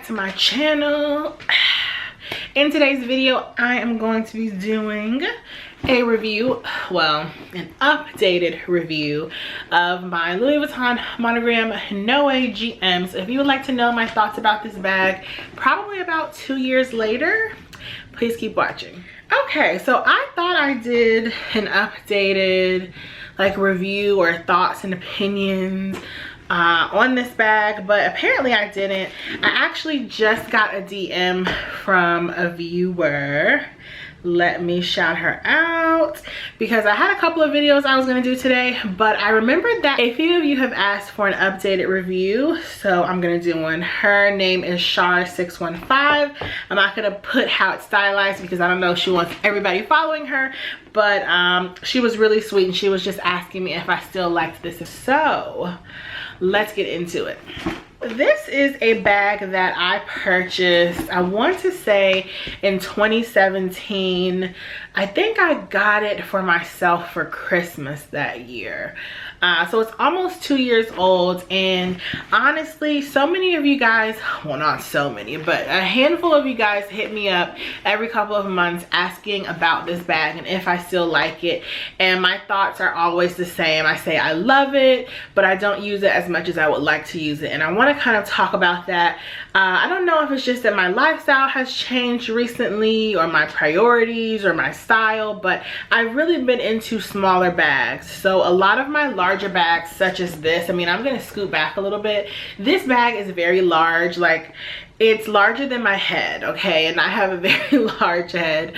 to my channel. In today's video, I am going to be doing a review, well, an updated review of my Louis Vuitton Monogram Noe GM. So if you would like to know my thoughts about this bag, probably about 2 years later, please keep watching. Okay, so I thought I did an updated like review or thoughts and opinions on this bag, but apparently I didn't. I actually just got a DM from a viewer. Let me shout her out because I had a couple of videos I was going to do today, but I remembered that a few of you have asked for an updated review, so I'm going to do one. Her name is Shar615. I'm not going to put how it's stylized because I don't know if she wants everybody following her, but she was really sweet and she was just asking me if I still liked this. So let's get into it. This is a bag that I purchased, I want to say in 2017. I think I got it for myself for Christmas that year. So it's almost 2 years old, and honestly, so many of you guys, well, not so many, but a handful of you guys hit me up every couple of months asking about this bag and if I still like it. And my thoughts are always the same. I say I love it, but I don't use it as much as I would like to use it. And I want to kind of talk about that. I don't know if it's just that my lifestyle has changed recently or my priorities or my style, but I've really been into smaller bags. So a lot of my larger bags such as this, I mean, I'm gonna scoot back a little bit. This bag is very large, like it's larger than my head, okay? And I have a very large head.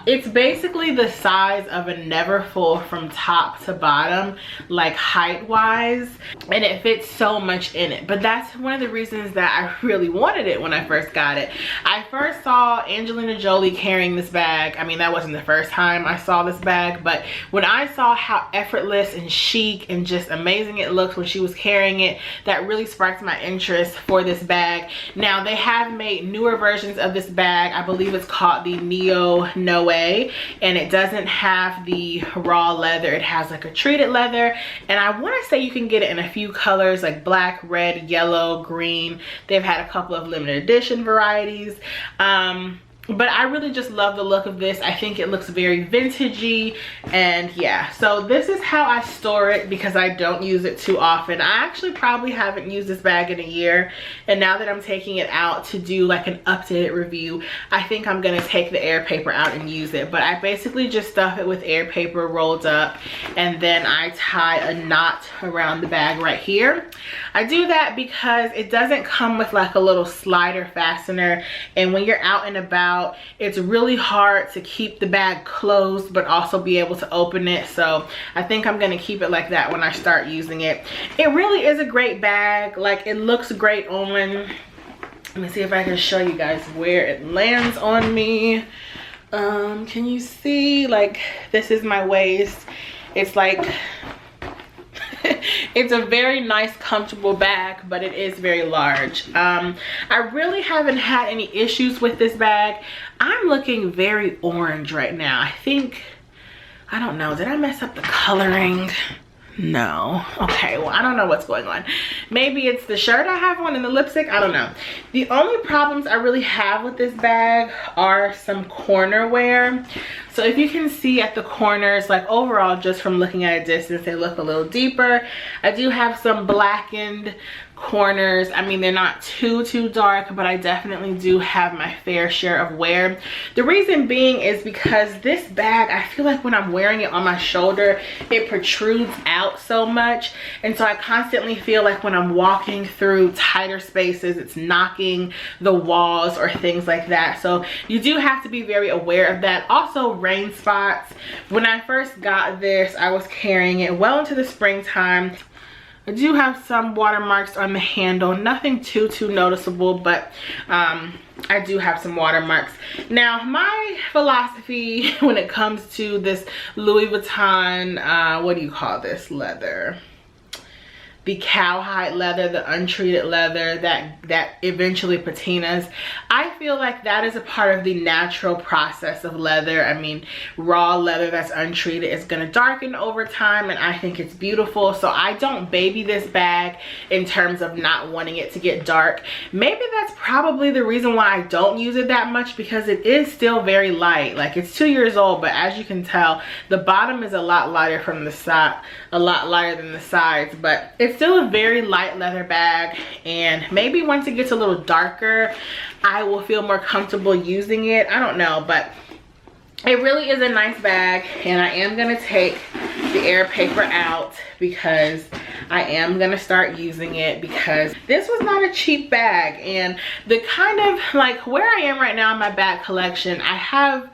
It's basically the size of a Neverfull from top to bottom, like height wise, and it fits so much in it. But that's one of the reasons that I really wanted it when I first got it. I first saw Angelina Jolie carrying this bag. I mean, that wasn't the first time I saw this bag, but when I saw how effortless and chic and just amazing it looked when she was carrying it, that really sparked my interest for this bag. Now, they have made newer versions of this bag. I believe it's called the Vuitton Noe, and it doesn't have the raw leather. It has like a treated leather, and I want to say you can get it in a few colors like black, red, yellow, green. They've had a couple of limited edition varieties. But I really just love the look of this. I think it looks very vintagey, and yeah, so this is how I store it because I don't use it too often. I actually probably haven't used this bag in a year, and now that I'm taking it out to do like an updated review, I think I'm gonna take the air paper out and use it. But I basically just stuff it with air paper rolled up, and then I tie a knot around the bag right here. I do that because it doesn't come with like a little slider fastener, and when you're out and about, it's really hard to keep the bag closed but also be able to open it. So I think I'm gonna keep it like that when I start using it. It really is a great bag. Like, it looks great on. Let me see if I can show you guys where it lands on me. Can you see? Like, this is my waist. It's like it's a very nice, comfortable bag, but it is very large. I really haven't had any issues with this bag. I'm looking very orange right now. I think, I don't know, did I mess up the coloring? No. Okay, well, I don't know what's going on. Maybe it's the shirt I have on and the lipstick, I don't know. The only problems I really have with this bag are some corner wear. So if you can see at the corners, like overall, just from looking at a distance, they look a little deeper. I do have some blackened corners. I mean, they're not too dark, but I definitely do have my fair share of wear. The reason being is because this bag, I feel like when I'm wearing it on my shoulder, it protrudes out so much, and so I constantly feel like when I'm walking through tighter spaces, it's knocking the walls or things like that. So you do have to be very aware of that. Also, rain spots. When I first got this, I was carrying it well into the springtime. I do have some watermarks on the handle, nothing too noticeable, but I do have some watermarks. Now, my philosophy when it comes to this Louis Vuitton, what do you call this leather? the cowhide leather, the untreated leather that eventually patinas. I feel like that is a part of the natural process of leather. I mean, raw leather that's untreated is gonna darken over time, and I think it's beautiful. So I don't baby this bag in terms of not wanting it to get dark. Maybe that's probably the reason why I don't use it that much, because it is still very light. Like, it's 2 years old, but as you can tell, the bottom is a lot lighter from the side, a lot lighter than the sides, but it's still a very light leather bag. And maybe once it gets a little darker, I will feel more comfortable using it. I don't know, but it really is a nice bag. And I am gonna take the air paper out because I am gonna start using it, because this was not a cheap bag. And the kind of, like, where I am right now in my bag collection, I have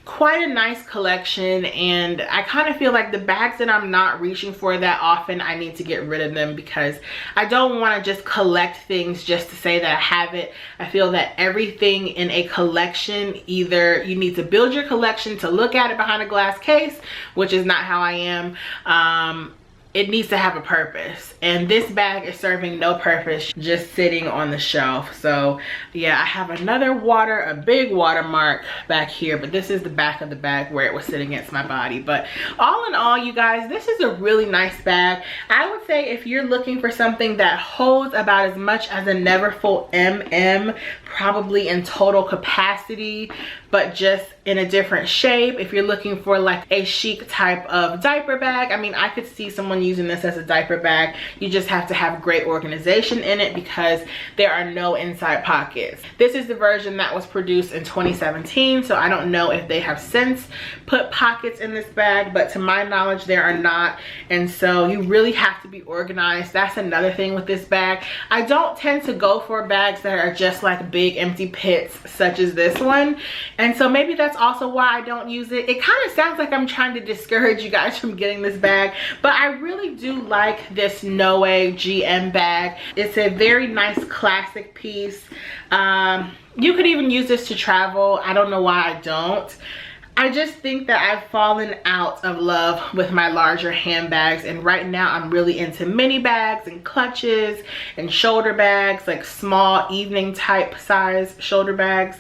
quite a nice collection, and I kind of feel like the bags that I'm not reaching for that often, I need to get rid of them, because I don't want to just collect things just to say that I have it. I feel that everything in a collection, either you need to build your collection to look at it behind a glass case, which is not how I am. It needs to have a purpose, and this bag is serving no purpose, just sitting on the shelf. So yeah, I have another a big watermark back here, but this is the back of the bag where it was sitting against my body. But all in all, you guys, this is a really nice bag. I would say if you're looking for something that holds about as much as a Neverfull MM, probably in total capacity, but just in a different shape. If you're looking for like a chic type of diaper bag, I mean, I could see someone using this as a diaper bag. You just have to have great organization in it, because there are no inside pockets. This is the version that was produced in 2017, so I don't know if they have since put pockets in this bag, but to my knowledge there are not. And so you really have to be organized. That's another thing with this bag. I don't tend to go for bags that are just like big empty pits such as this one, and so maybe that's also why I don't use it. It kind of sounds like I'm trying to discourage you guys from getting this bag, but I really do like this Noe GM bag. It's a very nice classic piece. You could even use this to travel. I don't know why I don't. I just think that I've fallen out of love with my larger handbags, and right now I'm really into mini bags and clutches and shoulder bags, like small evening type size shoulder bags.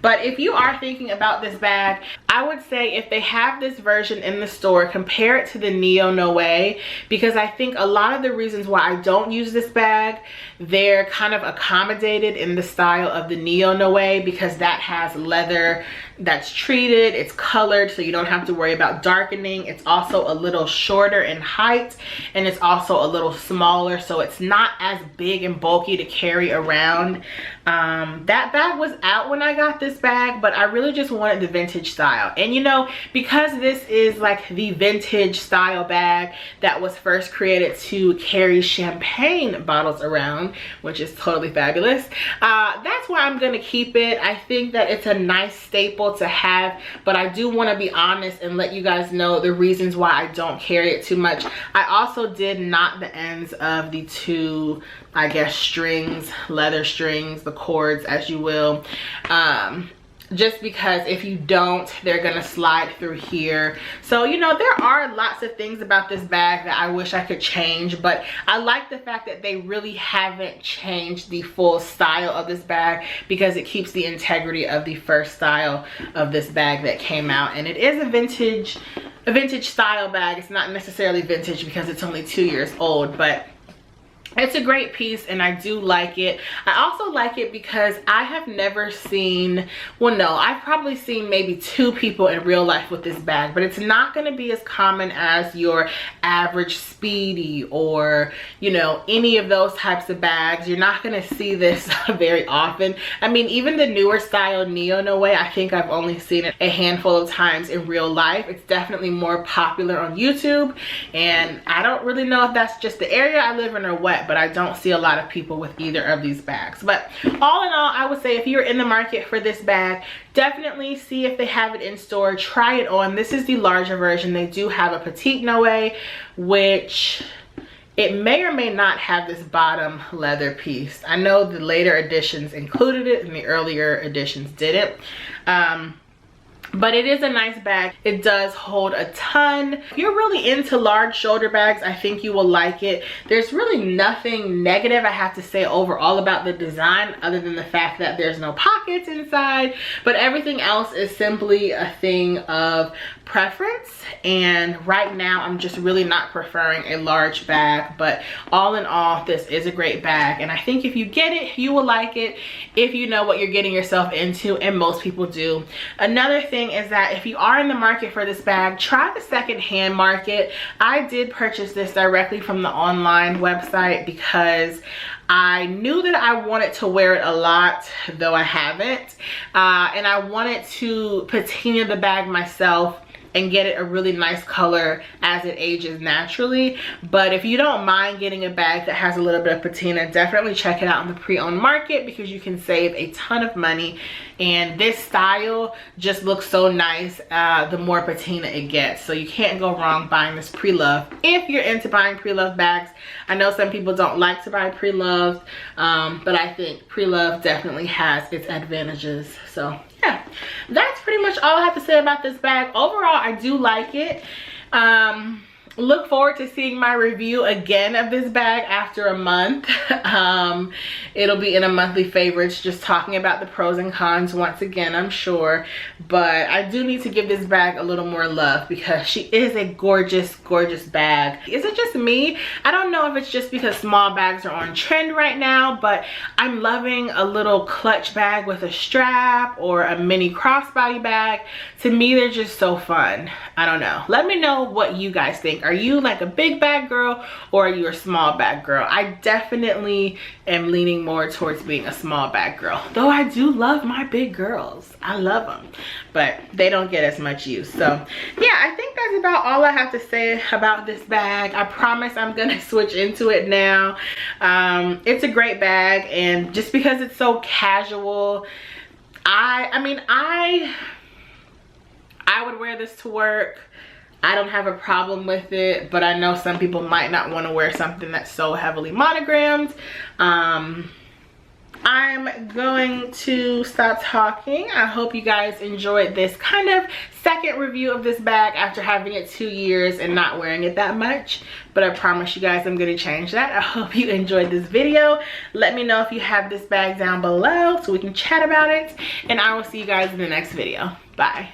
But if you are thinking about this bag, I would say if they have this version in the store, compare it to the Neo Noe, because I think a lot of the reasons why I don't use this bag, they're kind of accommodated in the style of the Neo Noe, because that has leather that's treated, it's colored, so you don't have to worry about darkening. It's also a little shorter in height, and it's also a little smaller, so it's not as big and bulky to carry around. That bag was out when I got this bag, but I really just wanted the vintage style. And you know, because this is like the vintage style bag that was first created to carry champagne bottles around, which is totally fabulous, that's why I'm gonna keep it. I think that it's a nice staple to have, but I do want to be honest and let you guys know the reasons why I don't carry it too much. I also did knot the ends of the two, I guess, strings, leather strings, the cords as you will, just because if you don't, they're gonna slide through here. So you know, there are lots of things about this bag that I wish I could change, but I like the fact that they really haven't changed the full style of this bag, because it keeps the integrity of the first style of this bag that came out. And it is a vintage style bag. It's not necessarily vintage because it's only 2 years old, but it's a great piece and I do like it. I also like it because I have never seen, well no, I've probably seen maybe 2 people in real life with this bag, but it's not going to be as common as your average Speedy or, you know, any of those types of bags. You're not going to see this very often. I mean, even the newer style Neo Noe, I think I've only seen it a handful of times in real life. It's definitely more popular on YouTube, and I don't really know if that's just the area I live in or what, but I don't see a lot of people with either of these bags. But all in all, I would say if you're in the market for this bag, definitely see if they have it in store, try it on. This is the larger version. They do have a petite Noe, which it may or may not have this bottom leather piece. I know the later editions included it and the earlier editions didn't. but it is a nice bag. It does hold a ton. If you're really into large shoulder bags, I think you will like it. There's really nothing negative I have to say overall about the design, other than the fact that there's no pockets inside, but everything else is simply a thing of preference. And right now I'm just really not preferring a large bag, but all in all, this is a great bag, and I think if you get it, you will like it if you know what you're getting yourself into, and most people do. Another thing is that if you are in the market for this bag, try the secondhand market. I did purchase this directly from the online website because I knew that I wanted to wear it a lot, though I haven't, and I wanted to patina the bag myself and get it a really nice color as it ages naturally. But if you don't mind getting a bag that has a little bit of patina, definitely check it out in the pre-owned market, because you can save a ton of money, and this style just looks so nice the more patina it gets. So you can't go wrong buying this pre-loved if you're into buying pre-loved bags. I know some people don't like to buy pre-loved, but I think pre-loved definitely has its advantages. So yeah, that's pretty much all I have to say about this bag. Overall, I do like it. Look forward to seeing my review again of this bag after a month. It'll be in a monthly favorites, just talking about the pros and cons once again, I'm sure. But I do need to give this bag a little more love, because she is a gorgeous, gorgeous bag. Is it just me? I don't know if it's just because small bags are on trend right now, but I'm loving a little clutch bag with a strap, or a mini crossbody bag. To me, they're just so fun. I don't know. Let me know what you guys think. Are you like a big bag girl, or are you a small bag girl? I definitely am leaning more towards being a small bag girl, though I do love my big girls. I love them, but they don't get as much use. So yeah, I think that's about all I have to say about this bag. I promise I'm gonna switch into it now. It's a great bag, and just because it's so casual, I mean I would wear this to work. I don't have a problem with it, but I know some people might not want to wear something that's so heavily monogrammed. I'm going to stop talking. I hope you guys enjoyed this kind of second review of this bag after having it 2 years and not wearing it that much. But I promise you guys I'm going to change that. I hope you enjoyed this video. Let me know if you have this bag down below so we can chat about it. And I will see you guys in the next video. Bye.